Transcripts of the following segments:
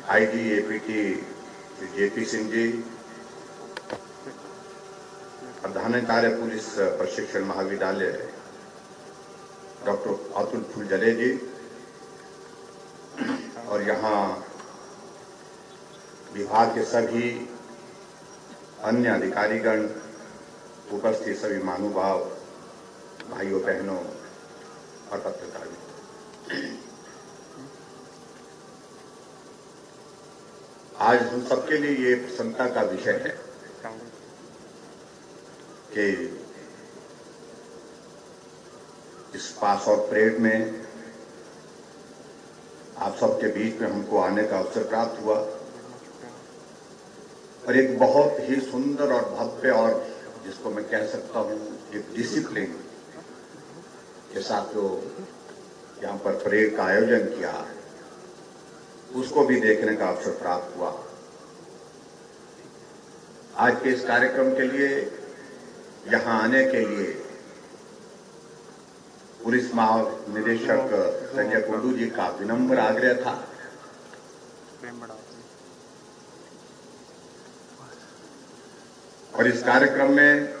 IG APT JP Singh ji, प्रधान कार्य police प्रशिक्षण महाविद्यालय डॉक्टर अतुल फुलझले जी, और यहाँ विभाग के सभी अन्य अधिकारीगण, उपस्थित सभी महानुभाव, भाइयों बहनों और पत्रकार, आज हम सबके लिए ये प्रसन्नता का विषय है कि इस पास आउट परेड में आप सबके बीच में हमको आने का अवसर प्राप्त हुआ और एक बहुत ही सुंदर और भव्य और जिसको मैं कह सकता हूं एक डिसिप्लिन के साथ जो यहां पर परेड का आयोजन किया, उसको भी देखने का अवसर प्राप्त हुआ। आज के इस कार्यक्रम के लिए यहां आने के लिए पुलिस महानिदेशक संजय कुंडू जी का विनम्र आग्रह था। और इस कार्यक्रम में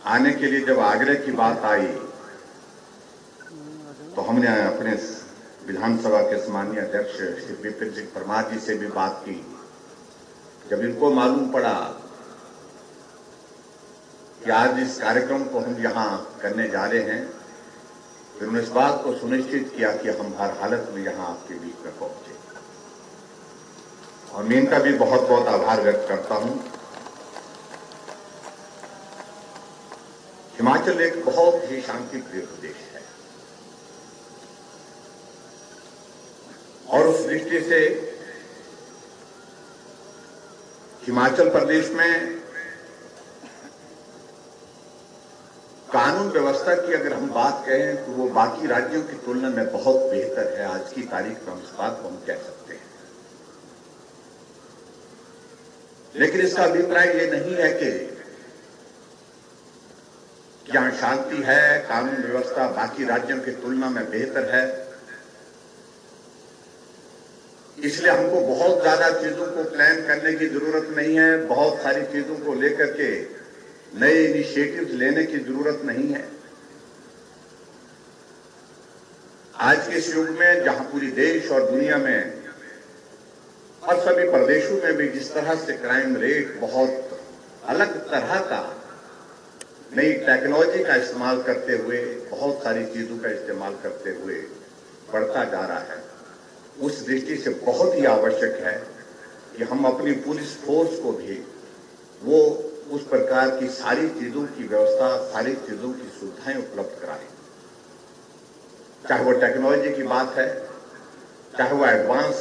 आने के लिए जब आग्रह की बात आई तो हमने अपने विधानसभा के सम्मानीय अध्यक्ष श्री विपिन सिंह परमार जी से भी बात की। जब इनको मालूम पड़ा कि आज इस कार्यक्रम को हम यहां करने जा रहे हैं, फिर उन्होंने इस बात को सुनिश्चित किया कि हम हर हालत में यहां आपके बीच में पहुंचे, और मैं इनका भी बहुत बहुत आभार व्यक्त करता हूं। हिमाचल एक बहुत ही शांतिप्रिय प्रदेश है और उस दृष्टि से हिमाचल प्रदेश में कानून व्यवस्था की अगर हम बात कहें तो वो बाकी राज्यों की तुलना में बहुत बेहतर है। आज की तारीख में हम इस बात को हम कह सकते हैं, लेकिन इसका अभिप्राय ये नहीं है कि यहां शांति है, कानून व्यवस्था बाकी राज्यों की तुलना में बेहतर है, इसलिए हमको बहुत ज्यादा चीजों को प्लान करने की जरूरत नहीं है, बहुत सारी चीजों को लेकर के नए इनिशिएटिव्स लेने की जरूरत नहीं है। आज के इस युग में जहां पूरी देश और दुनिया में और सभी प्रदेशों में भी जिस तरह से क्राइम रेट बहुत अलग तरह का नई टेक्नोलॉजी का इस्तेमाल करते हुए, बहुत सारी चीजों का इस्तेमाल करते हुए बढ़ता जा रहा है, उस दृष्टि से बहुत ही आवश्यक है कि हम अपनी पुलिस फोर्स को भी वो उस प्रकार की सारी चीजों की व्यवस्था, सारी चीजों की सुविधाएं उपलब्ध कराएं। चाहे वो टेक्नोलॉजी की बात है, चाहे वो एडवांस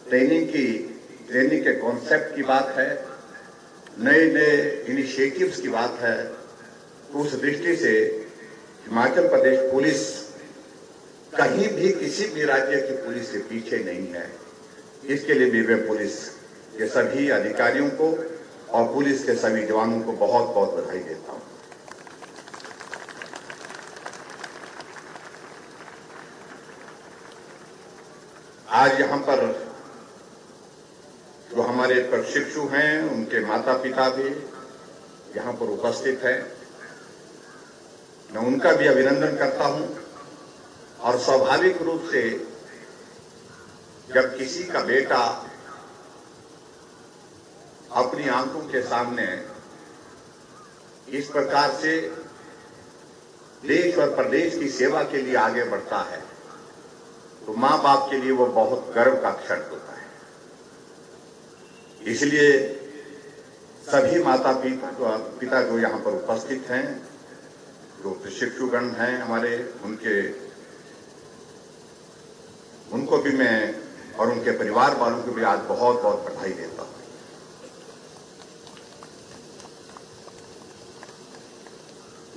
ट्रेनिंग के कॉन्सेप्ट की बात है, नए नए इनिशिएटिव्स की बात है, तो उस दृष्टि से हिमाचल प्रदेश पुलिस कहीं भी किसी भी राज्य की पुलिस से पीछे नहीं है। इसके लिए भी मैं पुलिस के सभी अधिकारियों को और पुलिस के सभी जवानों को बहुत बहुत बधाई देता हूं। आज यहां पर जो हमारे प्रशिक्षु हैं, उनके माता पिता भी यहां पर उपस्थित हैं, मैं उनका भी अभिनंदन करता हूं। और स्वाभाविक रूप से जब किसी का बेटा अपनी आंखों के सामने इस प्रकार से देश और प्रदेश की सेवा के लिए आगे बढ़ता है, तो मां बाप के लिए वो बहुत गर्व का क्षण होता है। इसलिए सभी माता पिता जो यहां पर उपस्थित हैं, जो प्रशिक्षुगण हैं हमारे, उनको भी मैं और उनके परिवार वालों को भी आज बहुत बहुत बधाई देता हूं।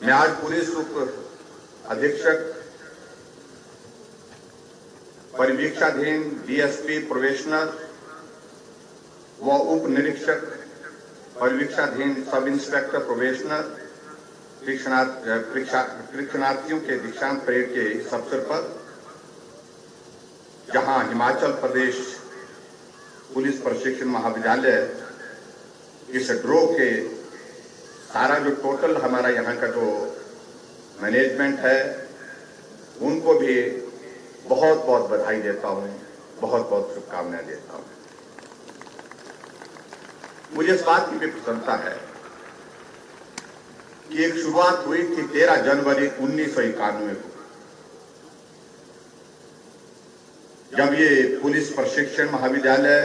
मैं आज पुलिस उप अधीक्षक परिवीक्षाधीन डीएसपी प्रोबेशनर व उप निरीक्षक परिवीक्षाधीन सब इंस्पेक्टर प्रोबेशनर शिक्षणार्थियों के दीक्षांत परेड के इस अवसर पर जहां हिमाचल प्रदेश पुलिस प्रशिक्षण महाविद्यालय इस ड्रॉ के सारा जो टोटल हमारा यहाँ का जो मैनेजमेंट है उनको भी बहुत बहुत बधाई देता हूं, बहुत बहुत शुभकामनाएं देता हूं। मुझे इस बात की भी प्रसन्नता है कि एक शुरुआत हुई थी 13 जनवरी 1991 को, जब ये पुलिस प्रशिक्षण महाविद्यालय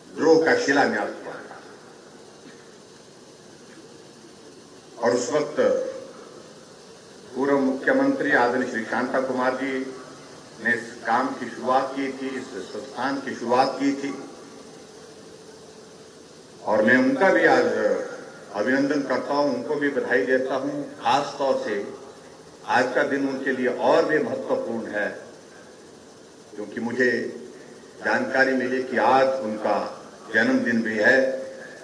ड्रॉ का शिलान्यास हुआ था। और उस वक्त पूर्व मुख्यमंत्री आदरणीय श्री शांता कुमार जी ने इस काम की शुरुआत की थी, इस संस्थान की शुरुआत की थी, और मैं उनका भी आज अभिनंदन करता हूं, उनको भी बधाई देता हूं। खास तौर से आज का दिन उनके लिए और भी महत्वपूर्ण है, क्योंकि मुझे जानकारी मिली कि आज उनका जन्मदिन भी है,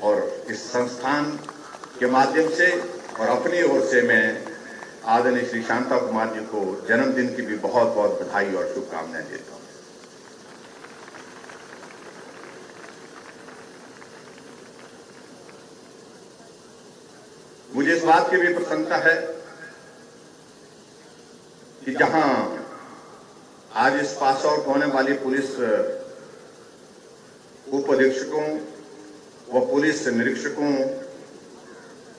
और इस संस्थान के माध्यम से और अपनी ओर से मैं आदरणीय श्री शांता कुमार जी को जन्मदिन की भी बहुत बहुत बधाई और शुभकामनाएं देता हूं। मुझे इस बात की भी प्रसन्नता है कि जहां आज इस पास आउट होने वाली पुलिस उप अधीक्षकों व पुलिस निरीक्षकों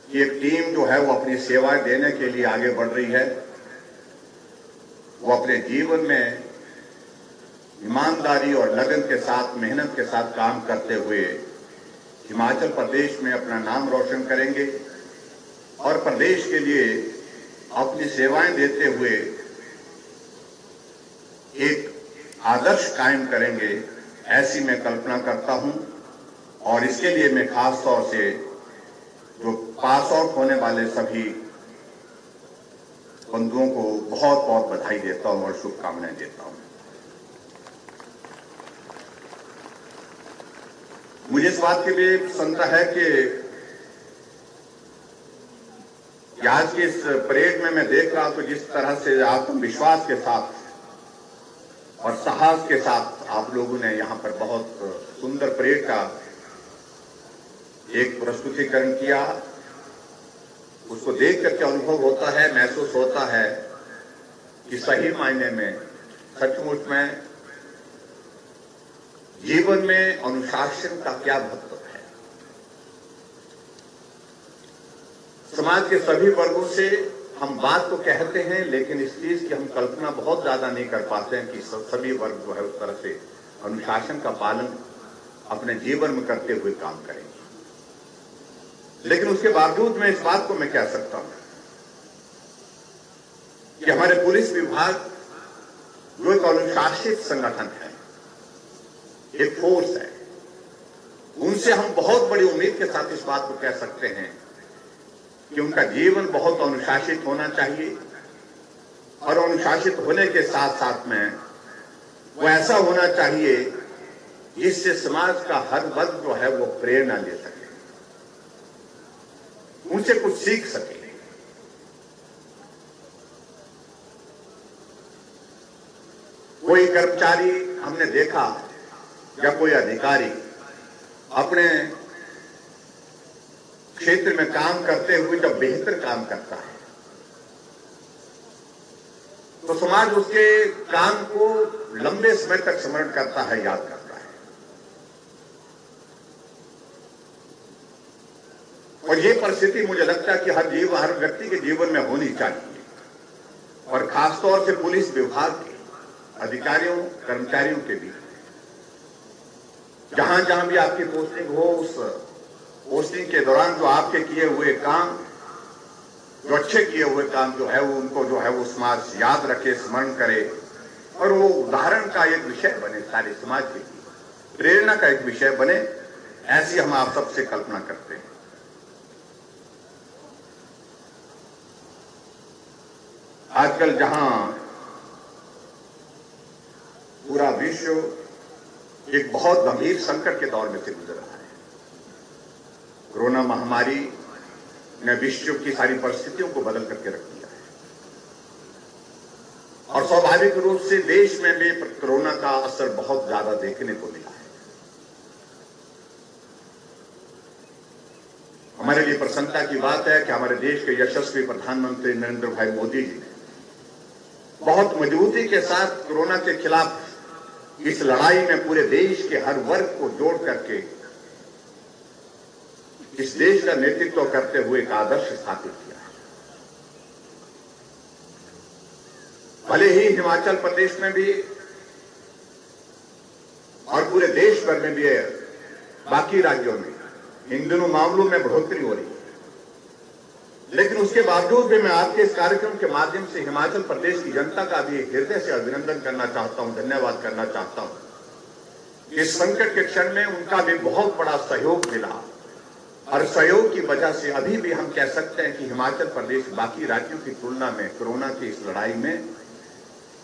की एक टीम जो है वो अपनी सेवाएं देने के लिए आगे बढ़ रही है। वो अपने जीवन में ईमानदारी और लगन के साथ, मेहनत के साथ काम करते हुए हिमाचल प्रदेश में अपना नाम रोशन करेंगे और प्रदेश के लिए अपनी सेवाएं देते हुए एक आदर्श कायम करेंगे, ऐसी मैं कल्पना करता हूं। और इसके लिए मैं खास तौर से जो पास आउट होने वाले सभी बंधुओं को बहुत बहुत बधाई देता हूं और शुभकामनाएं देता हूं। मुझे इस बात की भी प्रसन्नता है कि आज के इस परेड में मैं देख रहा हूं तो जिस तरह से आत्मविश्वास के साथ और साहस के साथ आप लोगों ने यहां पर बहुत सुंदर परेड का एक प्रस्तुतिकरण किया, उसको देख करके अनुभव होता है, महसूस होता है कि सही मायने में सचमुच में जीवन में अनुशासन का क्या महत्व है। समाज के सभी वर्गों से हम बात तो कहते हैं, लेकिन इस चीज की हम कल्पना बहुत ज्यादा नहीं कर पाते हैं कि सभी वर्ग जो है उस तरह से अनुशासन का पालन अपने जीवन में करते हुए काम करेंगे। लेकिन उसके बावजूद मैं इस बात को मैं कह सकता हूं कि हमारे पुलिस विभाग जो एक अनुशासित संगठन है, एक फोर्स है, उनसे हम बहुत बड़ी उम्मीद के साथ इस बात को कह सकते हैं कि उनका जीवन बहुत अनुशासित होना चाहिए, और अनुशासित होने के साथ साथ में वो ऐसा होना चाहिए जिससे समाज का हर वर्ग जो है वो प्रेरणा ले सके, उनसे कुछ सीख सके। कोई कर्मचारी हमने देखा या कोई अधिकारी अपने क्षेत्र में काम करते हुए जब बेहतर काम करता है तो समाज उसके काम को लंबे समय तक स्मरण करता है, याद करता है। और ये परिस्थिति मुझे लगता है कि हर व्यक्ति के जीवन में होनी चाहिए, और खासतौर से पुलिस विभाग के अधिकारियों कर्मचारियों के भी। जहां जहां भी आपकी पोस्टिंग हो, उस पोस्टिंग के दौरान जो आपके किए हुए काम, जो अच्छे किए हुए काम जो है वो उनको जो है वो समाज याद रखे, स्मरण करे, और वो उदाहरण का एक विषय बने, सारे समाज के लिए प्रेरणा का एक विषय बने, ऐसी हम आप सबसे कल्पना करते हैं। आजकल जहां पूरा विश्व एक बहुत गंभीर संकट के दौर में से गुजर रहा है, कोरोना महामारी ने विश्व की सारी परिस्थितियों को बदल करके रख दिया है, और स्वाभाविक रूप से देश में भी कोरोना का असर बहुत ज्यादा देखने को मिला है। हमारे लिए प्रसन्नता की बात है कि हमारे देश के यशस्वी प्रधानमंत्री नरेंद्र भाई मोदी जी ने बहुत मजबूती के साथ कोरोना के खिलाफ इस लड़ाई में पूरे देश के हर वर्ग को जोड़ करके इस देश का नेतृत्व करते हुए एक आदर्श स्थापित किया है। भले ही हिमाचल प्रदेश में भी और पूरे देश भर में भी बाकी राज्यों में इन दिनों मामलों में बढ़ोतरी हो रही है, लेकिन उसके बावजूद भी मैं आपके इस कार्यक्रम के माध्यम से हिमाचल प्रदेश की जनता का भी हृदय से अभिनंदन करना चाहता हूं, धन्यवाद करना चाहता हूं। इस संकट के क्षण में उनका भी बहुत बड़ा सहयोग मिला और सहयोग की वजह से अभी भी हम कह सकते हैं कि हिमाचल प्रदेश बाकी राज्यों की तुलना में कोरोना की इस लड़ाई में,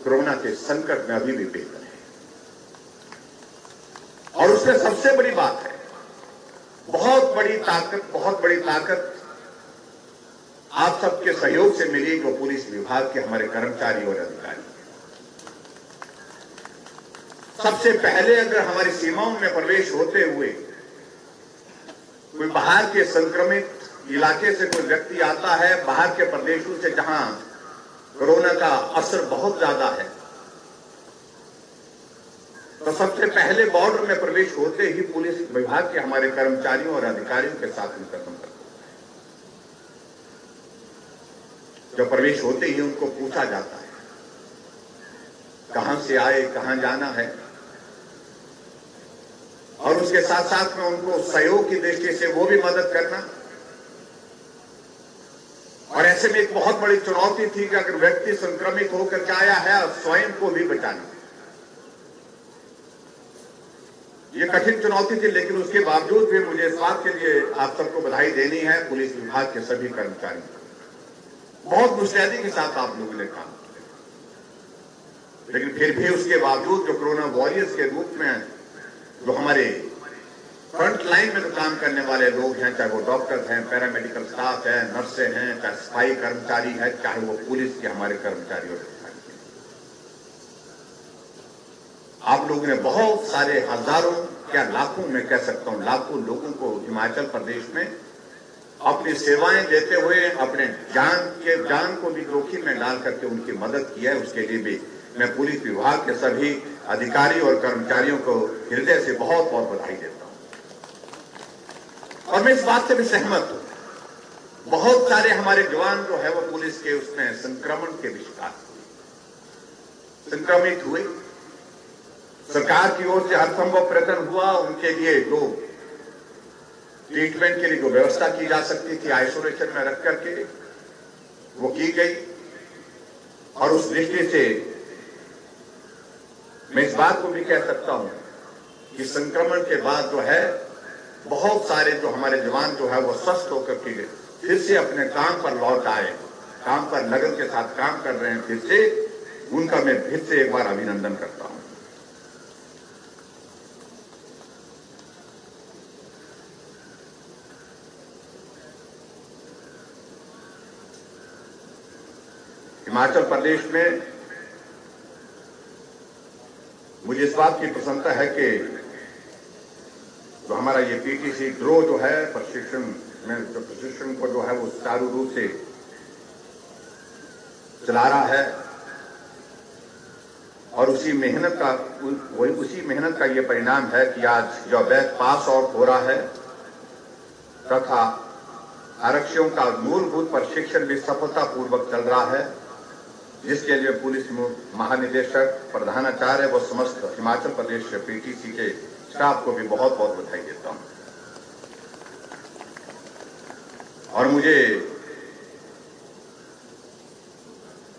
कोरोना के संकट में अभी भी बेहतर है। और उसमें सबसे बड़ी बात है, बहुत बड़ी ताकत आप सबके सहयोग से मिली, जो पुलिस विभाग के हमारे कर्मचारी और अधिकारी। सबसे पहले अगर हमारी सीमाओं में प्रवेश होते हुए कोई बाहर के संक्रमित इलाके से कोई व्यक्ति आता है, बाहर के प्रदेशों से जहां कोरोना का असर बहुत ज्यादा है, तो सबसे पहले बॉर्डर में प्रवेश होते ही पुलिस विभाग के हमारे कर्मचारियों और अधिकारियों के साथ उनका संपर्क होता है। जब प्रवेश होते ही उनको पूछा जाता है कहां से आए, कहां जाना है, और उसके साथ साथ में उनको सहयोग की दृष्टि से वो भी मदद करना। और ऐसे में एक बहुत बड़ी चुनौती थी कि अगर व्यक्ति संक्रमित होकर के आया है और स्वयं को भी बचाना, ये कठिन चुनौती थी, लेकिन उसके बावजूद भी मुझे इस बात के लिए आप सबको बधाई देनी है, पुलिस विभाग के सभी कर्मचारियों को। बहुत मुस्तैदी के साथ आप लोगों ने काम किया, लेकिन फिर भी उसके बावजूद जो कोरोना वॉरियर्स के रूप में जो हमारे फ्रंट लाइन में जो काम करने वाले लोग हैं, चाहे वो डॉक्टर हैं, पैरामेडिकल स्टाफ है, नर्सें हैं, चाहे सफाई कर्मचारी है, चाहे वो पुलिस के हमारे कर्मचारी और अधिकारी हैं, आप लोगों ने बहुत सारे हजारों, क्या लाखों, मैं कह सकता हूं लाखों लोगों को हिमाचल प्रदेश में अपनी सेवाएं देते हुए अपने जान को भी जोखिम में डाल करके उनकी मदद की है। उसके लिए भी मैं पुलिस विभाग के सभी अधिकारी और कर्मचारियों को हृदय से बहुत बहुत बधाई देता हूं। और मैं इस बात से भी सहमत हूं, बहुत सारे हमारे जवान जो है वो पुलिस के उसमें संक्रमण के शिकार संक्रमित हुए। सरकार की ओर से हर संभव प्रयत्न हुआ, उनके लिए जो ट्रीटमेंट के लिए जो व्यवस्था की जा सकती थी आइसोलेशन में रख करके वो की गई। और उस दृष्टि से मैं इस बात को भी कह सकता हूं कि संक्रमण के बाद जो है बहुत सारे जो हमारे जवान जो है वो स्वस्थ होकर के फिर से अपने काम पर लौट आए, काम पर लगन के साथ काम कर रहे हैं फिर से, उनका मैं फिर से एक बार अभिनंदन करता हूं। हिमाचल प्रदेश में मुझे इस बात की प्रसन्नता है कि जो हमारा ये पीटीसी ड्रो जो है प्रशिक्षण को जो है वो सुचारू रूप से चला रहा है, और उसी मेहनत का ये परिणाम है कि आज जो बैच पास आउट हो रहा है तथा आरक्षियों का मूलभूत प्रशिक्षण भी सफलतापूर्वक चल रहा है, जिसके लिए पुलिस महानिदेशक, प्रधानाचार्य व समस्त हिमाचल प्रदेश पीटीसी के स्टाफ को भी बहुत बहुत बधाई देता हूं। और मुझे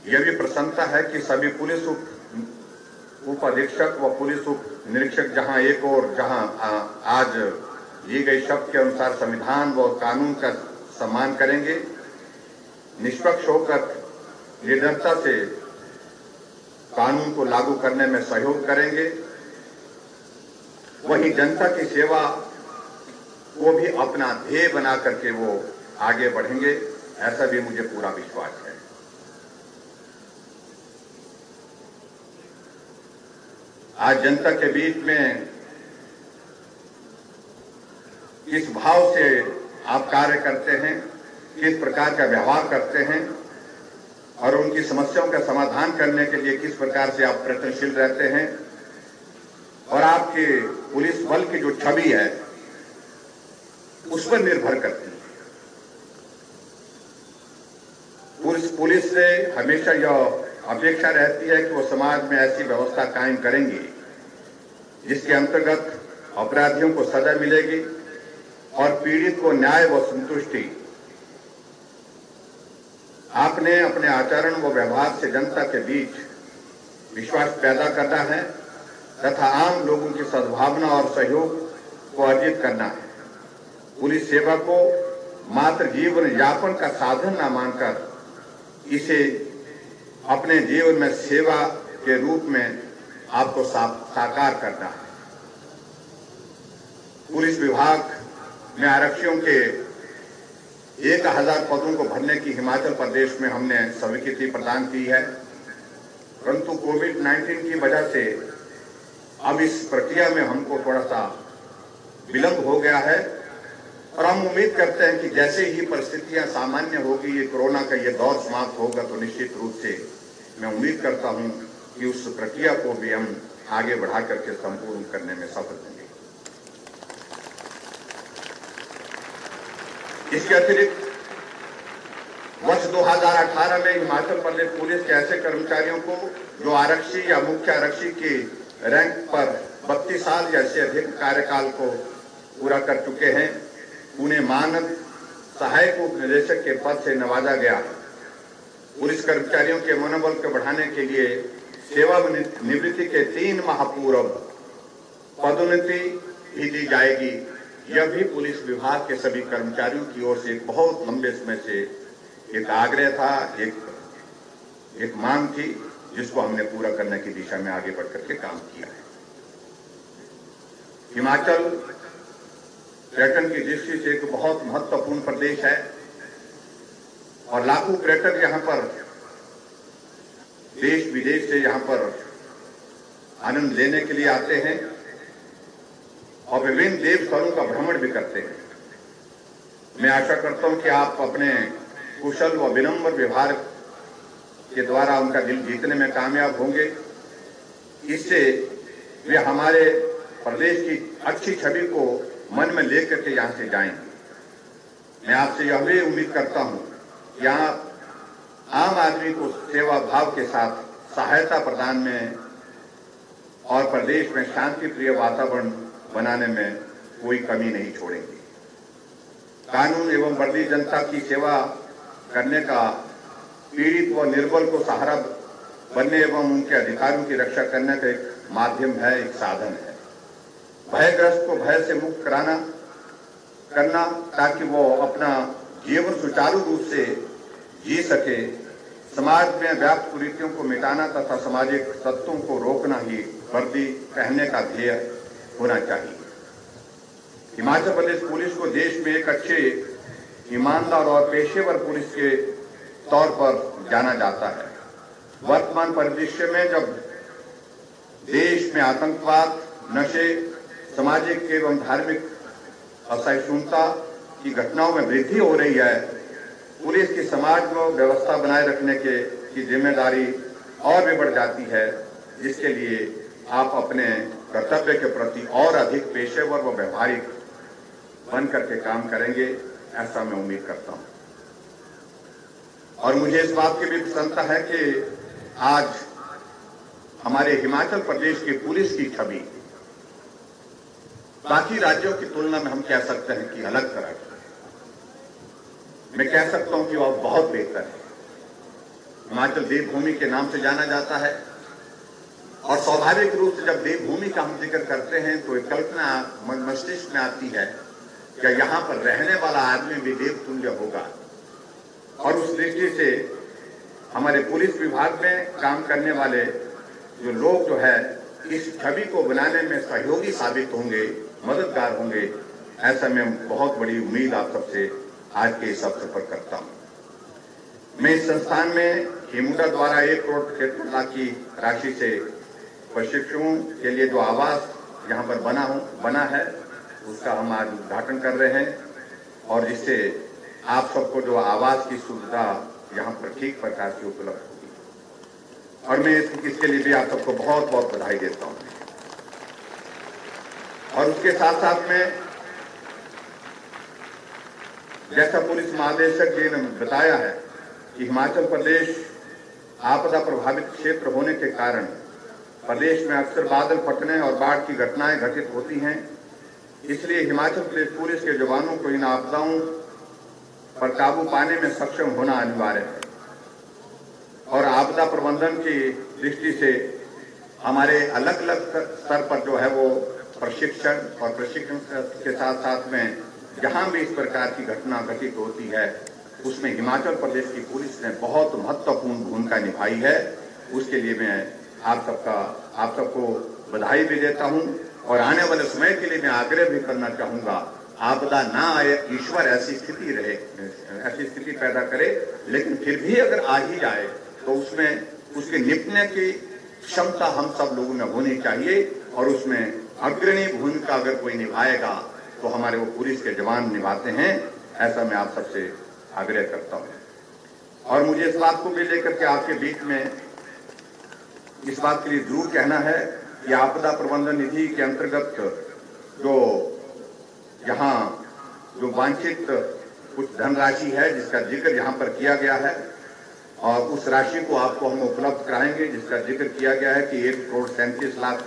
यह भी प्रसन्नता है कि सभी पुलिस उप अधीक्षक व पुलिस उप निरीक्षक जहां आज दी गई शब्द के अनुसार संविधान व कानून का सम्मान करेंगे, निष्पक्ष होकर निर्भरता से कानून को लागू करने में सहयोग करेंगे, वही जनता की सेवा को भी अपना ध्येय बना करके वो आगे बढ़ेंगे, ऐसा भी मुझे पूरा विश्वास है। आज जनता के बीच में किस भाव से आप कार्य करते हैं, किस प्रकार का व्यवहार करते हैं और उनकी समस्याओं का समाधान करने के लिए किस प्रकार से आप प्रयत्नशील रहते हैं और आपके पुलिस बल की जो छवि है उस पर निर्भर करती है। पुलिस से हमेशा यह अपेक्षा रहती है कि वो समाज में ऐसी व्यवस्था कायम करेंगे जिसके अंतर्गत अपराधियों को सजा मिलेगी और पीड़ित को न्याय व संतुष्टि। आपने अपने आचरण व व्यवहार से जनता के बीच विश्वास पैदा करना है तथा आम लोगों की सद्भावना और सहयोग को अर्जित करना है। पुलिस सेवा को मात्र जीवन यापन का साधन न मानकर इसे अपने जीवन में सेवा के रूप में आपको साकार करना है। पुलिस विभाग में आरक्षियों के 1000 पदों को भरने की हिमाचल प्रदेश में हमने स्वीकृति प्रदान की है, परंतु कोविड-19 की वजह से अब इस प्रक्रिया में हमको थोड़ा सा विलंब हो गया है और हम उम्मीद करते हैं कि जैसे ही परिस्थितियां सामान्य होगी, ये कोरोना का ये दौर समाप्त होगा, तो निश्चित रूप से मैं उम्मीद करता हूं कि उस प्रक्रिया को भी हम आगे बढ़ा करके संपूर्ण करने में सफल होंगे। इसके अतिरिक्त वर्ष 2018 में हिमाचल प्रदेश पुलिस के ऐसे कर्मचारियों को जो आरक्षी या मुख्य आरक्षी के रैंक पर 32 साल या इससे अधिक कार्यकाल को पूरा कर चुके हैं, उन्हें मानद सहायक उप निदेशक के पद से नवाजा गया। पुलिस कर्मचारियों के मनोबल को बढ़ाने के लिए सेवानिवृत्ति के 3 माह पूर्व पदोन्नति भी दी जाएगी। यह भी पुलिस विभाग के सभी कर्मचारियों की ओर से एक बहुत लंबे समय से एक आग्रह था, एक मांग थी, जिसको हमने पूरा करने की दिशा में आगे बढ़ करके काम किया है। हिमाचल पर्यटन की दृष्टि से एक बहुत महत्वपूर्ण प्रदेश है और लाखों पर्यटक यहाँ पर देश विदेश से यहाँ पर आनंद लेने के लिए आते हैं और विभिन्न देव स्थलों का भ्रमण भी करते हैं। मैं आशा करता हूं कि आप अपने कुशल व विनम्र व्यवहार के द्वारा उनका दिल जीतने में कामयाब होंगे। इससे वे हमारे प्रदेश की अच्छी छवि को मन में लेकर के यहां से जाएंगे। मैं आपसे यह भी उम्मीद करता हूं कि आप आम आदमी को सेवा भाव के साथ सहायता प्रदान में और प्रदेश में शांति प्रिय वातावरण बनाने में कोई कमी नहीं छोड़ेंगे। कानून एवं वर्दी जनता की सेवा करने का पीड़ित व निर्बल को सहारा बनने एवं उनके अधिकारों की रक्षा करने का एक माध्यम है, एक साधन है। भयग्रस्त को भय से मुक्त करना ताकि वो अपना जीवन सुचारू रूप से जी सके। समाज में व्याप्त कुरीतियों को मिटाना तथा सामाजिक तत्वों को रोकना ही वर्दी पहनने का ध्येय होना चाहिए। हिमाचल प्रदेश पुलिस को देश में एक अच्छे, ईमानदार और पेशेवर पुलिस के तौर पर जाना जाता है। वर्तमान परिदृश्य में जब देश में आतंकवाद, नशे, सामाजिक एवं धार्मिक असहिष्णुता की घटनाओं में वृद्धि हो रही है, पुलिस की समाज में व्यवस्था बनाए रखने की जिम्मेदारी और भी बढ़ जाती है, जिसके लिए आप अपने कर्तव्य के प्रति और अधिक पेशेवर व व्यवहारिक बन करके काम करेंगे, ऐसा मैं उम्मीद करता हूं। और मुझे इस बात की भी प्रसन्नता है कि आज हमारे हिमाचल प्रदेश की पुलिस की छवि बाकी राज्यों की तुलना में हम कह सकते हैं कि अलग तरह की। मैं कह सकता हूं कि वह बहुत बेहतर है। हिमाचल देवभूमि के नाम से जाना जाता है और स्वाभाविक रूप से जब देवभूमि का हम जिक्र करते हैं तो एक कल्पना मस्तिष्क में आती है कि यहाँ पर रहने वाला आदमी भी देवतुल्य होगा। और उस दृष्टि से हमारे पुलिस विभाग में काम करने वाले जो लोग जो है इस छवि को बनाने में सहयोगी साबित होंगे, मददगार होंगे, ऐसा मैं बहुत बड़ी उम्मीद आप सबसे आज के इस अवसर पर करता हूं। मैं इस संस्थान में हिमुडा द्वारा 1 करोड़ 73 लाख की राशि से प्रशिक्षुओं के लिए जो आवास यहाँ पर बना है उसका हम आज उद्घाटन कर रहे हैं और जिससे आप सबको जो आवास की सुविधा यहाँ पर ठीक प्रकार से उपलब्ध होगी और मैं इसके लिए भी आप सबको बहुत बहुत बधाई देता हूँ। और उसके साथ साथ में जैसा पुलिस महानिदेशक जी ने बताया है कि हिमाचल प्रदेश आपदा प्रभावित क्षेत्र होने के कारण प्रदेश में अक्सर बादल फटने और बाढ़ की घटनाएं घटित होती हैं, इसलिए हिमाचल प्रदेश पुलिस के जवानों को इन आपदाओं पर काबू पाने में सक्षम होना अनिवार्य है और आपदा प्रबंधन की दृष्टि से हमारे अलग अलग स्तर पर जो है वो प्रशिक्षण और प्रशिक्षण के साथ साथ में जहां भी इस प्रकार की घटना घटित होती है उसमें हिमाचल प्रदेश की पुलिस ने बहुत महत्वपूर्ण भूमिका निभाई है। उसके लिए मैं आप सबको बधाई भी देता हूं और आने वाले समय के लिए मैं आग्रह भी करना चाहूंगा, आपदा ना आए, ईश्वर ऐसी स्थिति पैदा करे, लेकिन फिर भी अगर आ ही जाए तो उसमें उसके निपटने की क्षमता हम सब लोगों में होनी चाहिए और उसमें अग्रणी भूमिका अगर कोई निभाएगा तो हमारे वो पुलिस के जवान निभाते हैं, ऐसा मैं आप सबसे आग्रह करता हूं। और मुझे इस बात को भी लेकर के आपके बीच में इस बात के लिए जरूर कहना है कि आपदा प्रबंधन निधि के अंतर्गत जो यहाँ जो वांछित कुछ धनराशि है जिसका जिक्र यहाँ पर किया गया है और उस राशि को आपको हम उपलब्ध कराएंगे, जिसका जिक्र किया गया है कि 1,37,00,000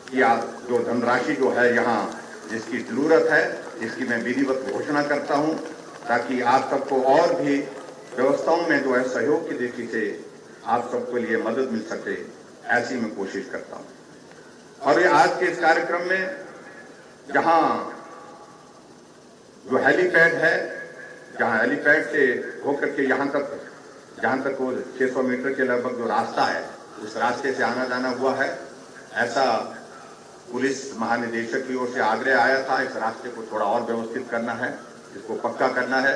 की जो धनराशि जो है यहाँ जिसकी जरूरत है, इसकी मैं विधिवत घोषणा करता हूँ ताकि आप सबको और भी व्यवस्थाओं में जो है सहयोग की दृष्टि से आप सबके लिए मदद मिल सके, ऐसी मैं कोशिश करता हूँ। और ये आज के इस कार्यक्रम में जहाँ जो हेलीपैड है, जहाँ हेलीपैड से होकर के जहाँ तक वो 600 मीटर के लगभग जो रास्ता है उस रास्ते से आना जाना हुआ है, ऐसा पुलिस महानिदेशक की ओर से आग्रह आया था। इस रास्ते को थोड़ा और व्यवस्थित करना है, इसको पक्का करना है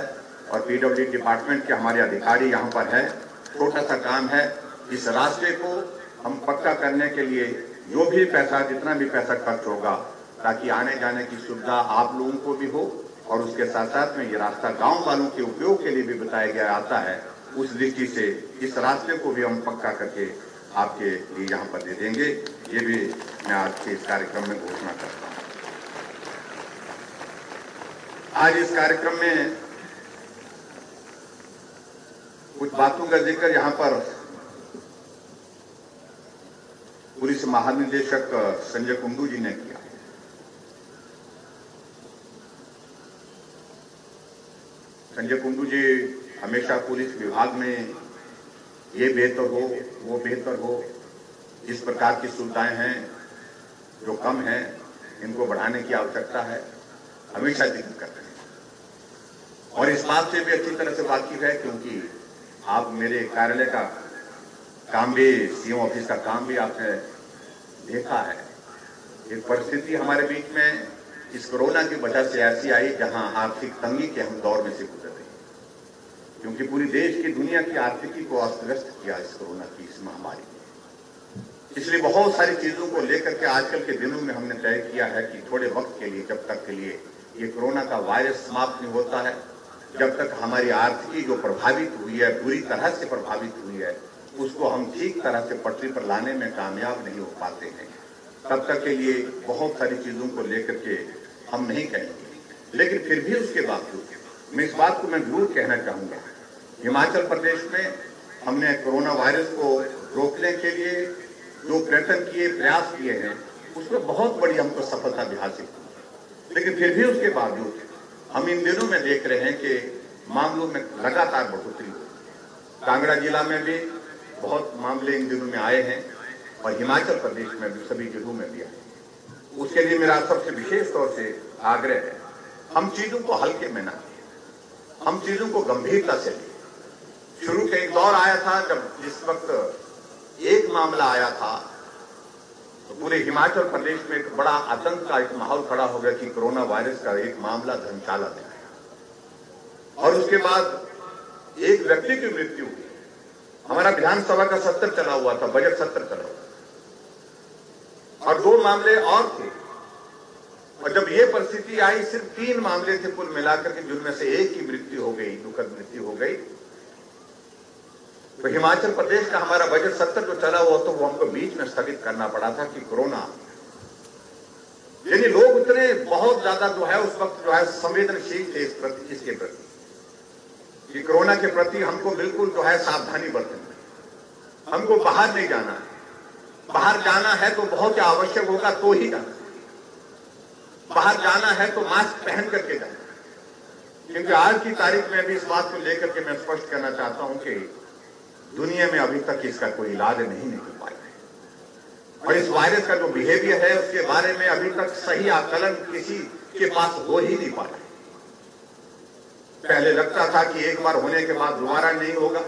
और पीडब्ल्यूडी डिपार्टमेंट के हमारे अधिकारी यहाँ पर है, छोटा सा काम है। इस रास्ते को हम पक्का करने के लिए जो भी पैसा, जितना भी पैसा खर्च होगा, ताकि आने जाने की सुविधा आप लोगों को भी हो और उसके साथ साथ में ये रास्ता गांव वालों के उपयोग के लिए भी बताया गया आता है, उस दृष्टि से इस रास्ते को भी हम पक्का करके आपके लिए यहाँ पर दे देंगे। ये भी मैं आज के इस कार्यक्रम में घोषणा करता हूँ। आज इस कार्यक्रम में कुछ बातों का जिक्र यहाँ पर पुलिस महानिदेशक संजय कुंडू जी ने किया। संजय कुंडू जी हमेशा पुलिस विभाग में ये बेहतर हो, वो बेहतर हो, इस प्रकार की सुविधाएं हैं जो कम हैं, इनको बढ़ाने की आवश्यकता है, हमेशा जिक्र करते हैं। और इस बात से भी अच्छी तरह से वाकिफ है क्योंकि आप मेरे कार्यालय का काम भी, सीएम ऑफिस का काम भी आपने देखा है। एक परिस्थिति हमारे बीच में इस कोरोना की वजह से ऐसी आई जहां आर्थिक तंगी के हम दौर में से गुजर रहे हैं, क्योंकि पूरी देश की, दुनिया की आर्थिकी को अस्त व्यस्त किया इस कोरोना की, इस महामारी ने। इसलिए बहुत सारी चीजों को लेकर के आजकल के दिनों में हमने तय किया है कि थोड़े वक्त के लिए, जब तक के लिए ये कोरोना का वायरस समाप्त नहीं होता है, जब तक हमारी आर्थिकी जो प्रभावित हुई है, बुरी तरह से प्रभावित हुई है, उसको हम ठीक तरह से पटरी पर लाने में कामयाब नहीं हो पाते हैं, तब तक के लिए बहुत सारी चीजों को लेकर के हम नहीं कहेंगे। लेकिन फिर भी उसके बावजूद मैं इस बात को मैं जरूर कहना चाहूंगा, हिमाचल प्रदेश में हमने कोरोना वायरस को रोकने के लिए जो प्रयास किए हैं, उसमें बहुत बड़ी हमको सफलता भी हासिल हुई। लेकिन फिर भी उसके बावजूद हम इन दिनों में देख रहे हैं कि मामलों में लगातार बढ़ोतरी हो। कांगड़ा जिला में भी बहुत मामले इन दिनों में आए हैं और हिमाचल प्रदेश में भी सभी जिलों में भी आए। उसके लिए मेरा सबसे विशेष तौर से आग्रह है, हम चीजों को हल्के में ना लें, हम चीजों को गंभीरता से लें। शुरू के एक दौर आया था जब जिस वक्त एक मामला आया था तो पूरे हिमाचल प्रदेश में एक बड़ा आतंक का एक माहौल खड़ा हो गया कि कोरोना वायरस का एक मामला धर्मशाला में आया और उसके बाद एक व्यक्ति की मृत्यु हुई। हमारा विधानसभा का सत्र चला हुआ था, बजट सत्र चला हुआ, और 2 मामले और थे। और जब ये परिस्थिति आई, सिर्फ 3 मामले थे कुल मिलाकर के, जिनमें से एक की मृत्यु हो गई, दुखद मृत्यु हो गई। तो हिमाचल प्रदेश का हमारा बजट सत्र जो चला हुआ, तो वो हमको बीच में स्थगित करना पड़ा था कि कोरोना, यानी लोग उतने बहुत ज्यादा जो है उस वक्त जो है संवेदनशील थे इसके प्रति, कि कोरोना के प्रति हमको बिल्कुल जो है सावधानी बरतनी है। हमको बाहर नहीं जाना है, बाहर जाना है तो बहुत आवश्यक होगा तो ही जाना, बाहर जाना है तो मास्क पहन करके जाना। क्योंकि आज की तारीख में भी इस बात को लेकर के मैं स्पष्ट करना चाहता हूं कि दुनिया में अभी तक इसका कोई इलाज नहीं निकल पाया है, और इस वायरस का जो बिहेवियर है उसके बारे में अभी तक सही आकलन किसी के पास हो ही नहीं पा रहा है। पहले लगता था कि एक बार होने के बाद दोबारा नहीं होगा,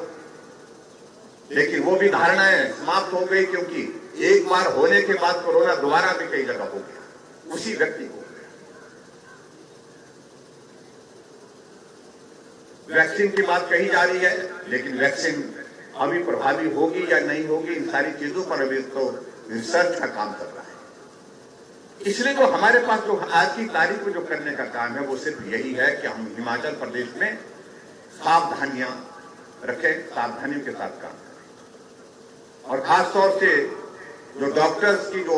लेकिन वो भी धारणाएं समाप्त हो गई, क्योंकि एक बार होने के बाद कोरोना दोबारा भी कई जगह हो गया, उसी व्यक्ति को। वैक्सीन की बात कही जा रही है, लेकिन वैक्सीन अभी प्रभावी होगी या नहीं होगी, इन सारी चीजों पर अभी तो रिसर्च का काम चल रहा है। इसलिए जो हमारे पास जो आज की तारीख में जो करने का काम है, वो सिर्फ यही है कि हम हिमाचल प्रदेश में सावधानियां रखें, सावधानियों के साथ काम करें। और खास तौर से जो डॉक्टर्स की जो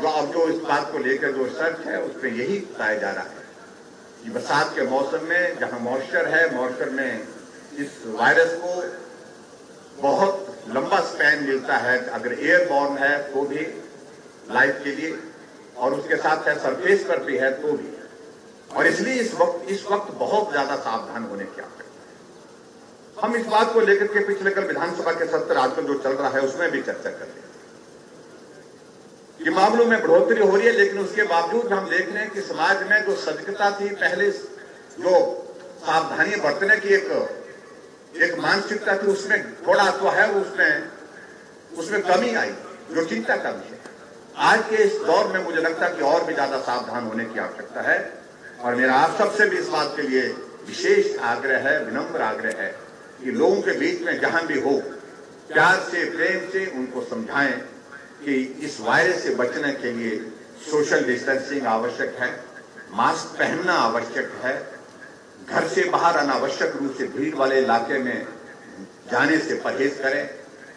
अब जो इस बात को लेकर जो रिसर्च है, उसमें यही बताया जा रहा है कि बरसात के मौसम में जहां मॉइस्चर है, मॉइस्चर में इस वायरस को बहुत लंबा स्पैन मिलता है, अगर एयरबॉर्न है तो भी लाइफ के लिए, और उसके साथ है सरफेस पर भी है तो भी। और इसलिए इस वक्त बहुत ज्यादा सावधान होने की आवश्यकता है। हम इस बात को लेकर के पिछले कल विधानसभा के सत्र आजकल जो चल रहा है उसमें भी चर्चा कर रहे हैं कि मामलों में बढ़ोतरी हो रही है, लेकिन उसके बावजूद हम देख रहे हैं कि समाज में जो सजगता थी, पहले जो सावधानी बरतने की एक मानसिकता थी, उसमें थोड़ा तो है उसमें कमी आई, जो चिंता का विषय है। आज के इस दौर में मुझे लगता है कि और भी ज्यादा सावधान होने की आवश्यकता है, और मेरा आप सबसे भी इस बात के लिए विशेष आग्रह है, विनम्र आग्रह है कि लोगों के बीच में जहां भी हो, प्यार से, प्रेम से उनको समझाएं कि इस वायरस से बचने के लिए सोशल डिस्टेंसिंग आवश्यक है, मास्क पहनना आवश्यक है, घर से बाहर अनावश्यक रूप से भीड़ वाले इलाके में जाने से परहेज करें,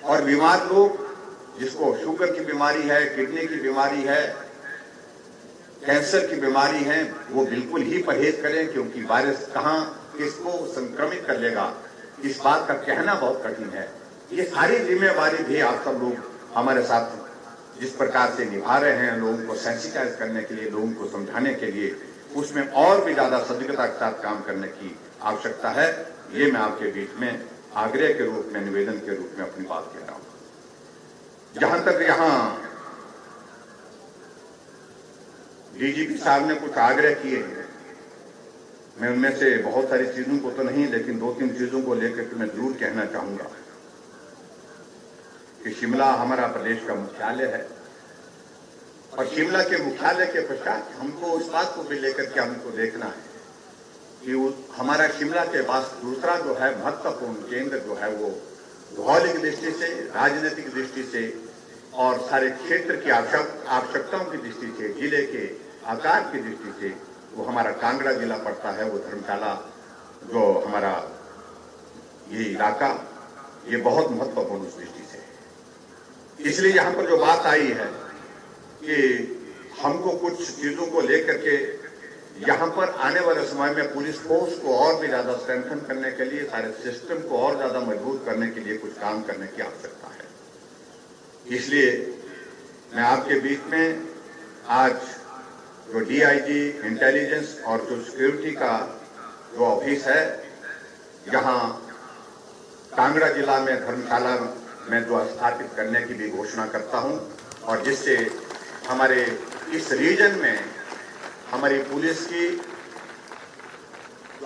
और बीमार लोग जिसको शुगर की बीमारी है, किडनी की बीमारी है, कैंसर की बीमारी है, वो बिल्कुल ही परहेज करें, क्योंकि वायरस कहां किसको संक्रमित कर लेगा इस बात का कहना बहुत कठिन है। ये सारी जिम्मेवारी भी आप सब लोग हमारे साथ जिस प्रकार से निभा रहे हैं, लोगों को सेंसिटाइज करने के लिए, लोगों को समझाने के लिए, उसमें और भी ज्यादा सजगता के साथ काम करने की आवश्यकता है। ये मैं आपके बीच में आग्रह के रूप में, निवेदन के रूप में अपनी बात कह रहा हूं। जहां तक यहां डीजीपी साहब ने कुछ आग्रह किए हैं, मैं उनमें से बहुत सारी चीजों को तो नहीं, लेकिन 2-3 चीजों को लेकर के मैं जरूर कहना चाहूंगा कि शिमला हमारा प्रदेश का मुख्यालय है, और शिमला के मुख्यालय के पश्चात हमको इस बात को भी लेकर के हमको देखना है कि हमारा शिमला के पास दूसरा जो है महत्वपूर्ण केंद्र जो है, वो भौगोलिक दृष्टि से, राजनीतिक दृष्टि से और सारे क्षेत्र की आवश्यकताओं की दृष्टि से, जिले के आकार की दृष्टि से वो हमारा कांगड़ा जिला पड़ता है। वो धर्मशाला जो हमारा ये इलाका, ये बहुत महत्वपूर्ण उस दृष्टि से। इसलिए यहां पर जो बात आई है कि हमको कुछ चीजों को लेकर के यहां पर आने वाले समय में पुलिस फोर्स को और भी ज्यादा स्ट्रेंथन करने के लिए, सारे सिस्टम को और ज्यादा मजबूत करने के लिए कुछ काम करने की आवश्यकता है। इसलिए मैं आपके बीच में आज जो डीआईजी इंटेलिजेंस और जो सिक्योरिटी का जो ऑफिस है, जहां कांगड़ा जिला में धर्मशाला में जो स्थापित करने की भी घोषणा करता हूं, और जिससे हमारे इस रीजन में हमारी पुलिस की,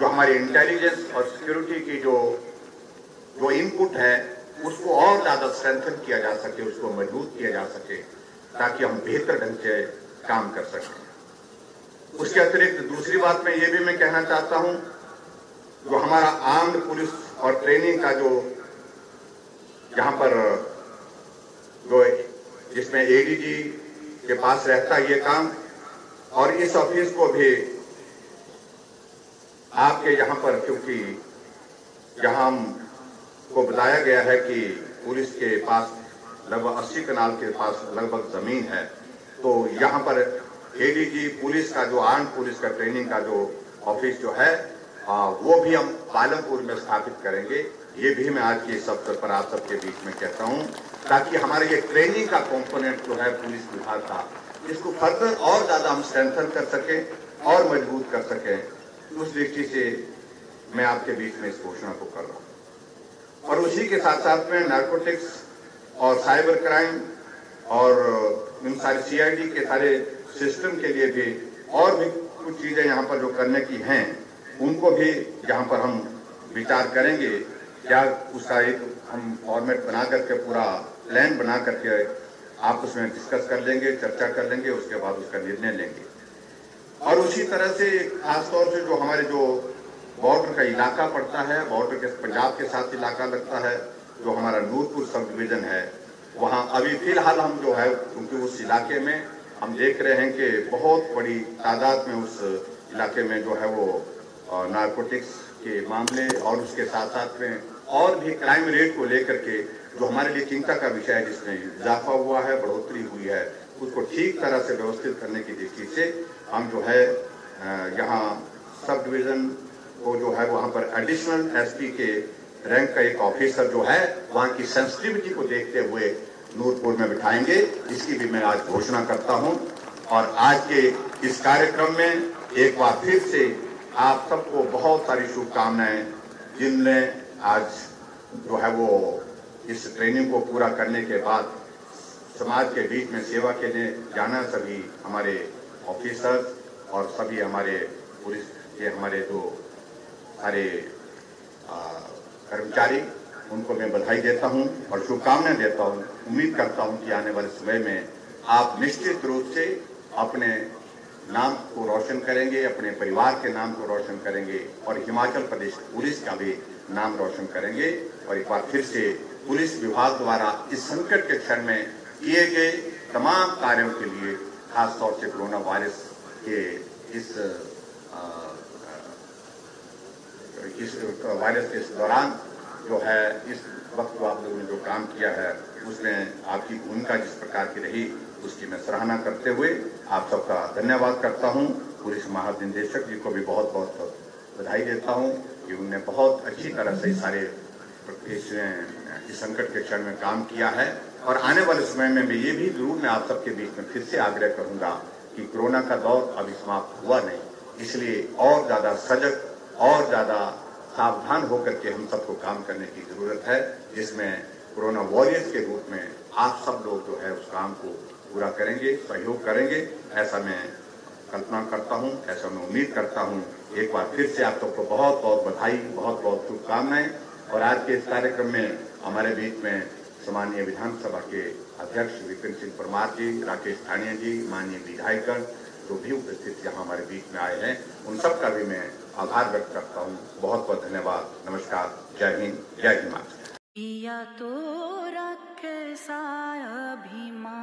जो हमारी इंटेलिजेंस और सिक्योरिटी की जो इनपुट है, उसको और ज्यादा स्ट्रेंथन किया जा सके, उसको मजबूत किया जा सके, ताकि हम बेहतर ढंग से काम कर सकें। उसके अतिरिक्त दूसरी बात में ये भी मैं कहना चाहता हूं, जो हमारा आर्म्ड पुलिस और ट्रेनिंग का जो जहां पर जो जिसमें एडीजी के पास रहता ये काम, और इस ऑफिस को भी आपके यहाँ पर, क्योंकि यहाँ हमको बताया गया है कि पुलिस के पास लगभग 80 कनाल के पास लगभग जमीन है, तो यहाँ पर एडीजी पुलिस का जो आर्म पुलिस का ट्रेनिंग का जो ऑफिस जो है वो भी हम पालमपुर में स्थापित करेंगे। ये भी मैं आज के इस अवसर पर आप सबके बीच में कहता हूँ, ताकि हमारे ये ट्रेनिंग का कंपोनेंट जो है पुलिस विभाग का, इसको फर्दर और ज्यादा हम स्ट्रेंथन कर सकें और मजबूत कर सकें। उस दृष्टि से मैं आपके बीच में इस घोषणा को कर रहा हूँ। और उसी के साथ साथ में नारकोटिक्स और साइबर क्राइम और इन सारे सीआईडी के सारे सिस्टम के लिए भी और भी कुछ चीजें यहाँ पर जो करने की हैं, उनको भी यहाँ पर हम विचार करेंगे। क्या उसका एक हम फॉर्मेट बना करके पूरा प्लान बना करके आप उसमें डिस्कस कर लेंगे, चर्चा कर लेंगे, उसके बाद उसका निर्णय लेंगे। और उसी तरह से खासतौर से जो हमारे जो बॉर्डर का इलाका पड़ता है, बॉर्डर के पंजाब के साथ इलाका लगता है, जो हमारा नूरपुर सब डिवीजन है, वहाँ अभी फिलहाल हम जो है, क्योंकि उस इलाके में हम देख रहे हैं कि बहुत बड़ी तादाद में उस इलाके में जो है वो नारकोटिक्स के मामले और उसके साथ साथ में और भी क्राइम रेट को लेकर के जो हमारे लिए चिंता का विषय है, जिसमें इजाफा हुआ है, बढ़ोतरी हुई है, उसको ठीक तरह से व्यवस्थित करने की दृष्टि से हम जो है यहाँ सब डिवीजन को जो है वहाँ पर एडिशनल एसपी के रैंक का एक ऑफिसर जो है वहाँ की सेंसिटिविटी को देखते हुए नूरपुर में बिठाएंगे। इसकी भी मैं आज घोषणा करता हूँ। और आज के इस कार्यक्रम में एक बार फिर से आप सबको बहुत सारी शुभकामनाएं, जिनने आज जो है वो इस ट्रेनिंग को पूरा करने के बाद समाज के बीच में सेवा के लिए जाना, सभी हमारे ऑफिसर्स और सभी हमारे पुलिस के हमारे जो सारे कर्मचारी, उनको मैं बधाई देता हूं और शुभकामनाएं देता हूं। उम्मीद करता हूं कि आने वाले समय में आप निश्चित रूप से अपने नाम को रोशन करेंगे, अपने परिवार के नाम को रोशन करेंगे और हिमाचल प्रदेश पुलिस का भी नाम रोशन करेंगे। और एक बार फिर से पुलिस विभाग द्वारा इस संकट के क्षण में किए गए तमाम कार्यों के लिए, खासतौर से कोरोना वायरस के इस वायरस के दौरान जो है, इस वक्त को आप लोगों ने जो काम किया है, उसमें आपकी भूमिका जिस प्रकार की रही, उसकी मैं सराहना करते हुए आप सबका धन्यवाद करता हूं। पुलिस महानिदेशक जी को भी बहुत बहुत बधाई देता हूं कि उन्होंने बहुत अच्छी तरह से सारे इस संकट के क्षण में काम किया है। और आने वाले समय में मैं ये भी जरूर मैं आप सबके बीच में फिर से आग्रह करूंगा कि कोरोना का दौर अभी समाप्त हुआ नहीं, इसलिए और ज्यादा सजग और ज्यादा सावधान होकर के हम सबको काम करने की जरूरत है, जिसमें कोरोना वॉरियर्स के रूप में आप सब लोग जो है उस काम को पूरा करेंगे, सहयोग करेंगे, ऐसा मैं कल्पना करता हूं, ऐसा मैं उम्मीद करता हूं। एक बार फिर से आप सबको बहुत बहुत बधाई, बहुत बहुत शुभकामनाएं। और आज के इस कार्यक्रम में हमारे बीच में सम्मानीय विधानसभा के अध्यक्ष विपिन सिंह परमार जी, राकेश ठानिया जी, माननीय विधायकगण जो भी उपस्थित यहाँ हमारे बीच में आए हैं, उन सब का भी मैं आभार व्यक्त करता हूँ। बहुत बहुत धन्यवाद। नमस्कार। जय हिंद, जय हिमाचल। या तो कैसा अभिमान,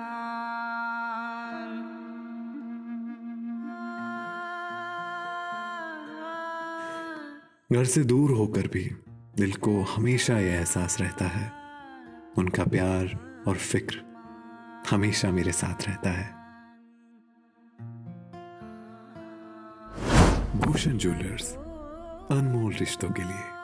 घर से दूर होकर भी दिल को हमेशा यह एहसास रहता है, उनका प्यार और फिक्र हमेशा मेरे साथ रहता है। भूषण ज्वेलर्स, अनमोल रिश्तों के लिए।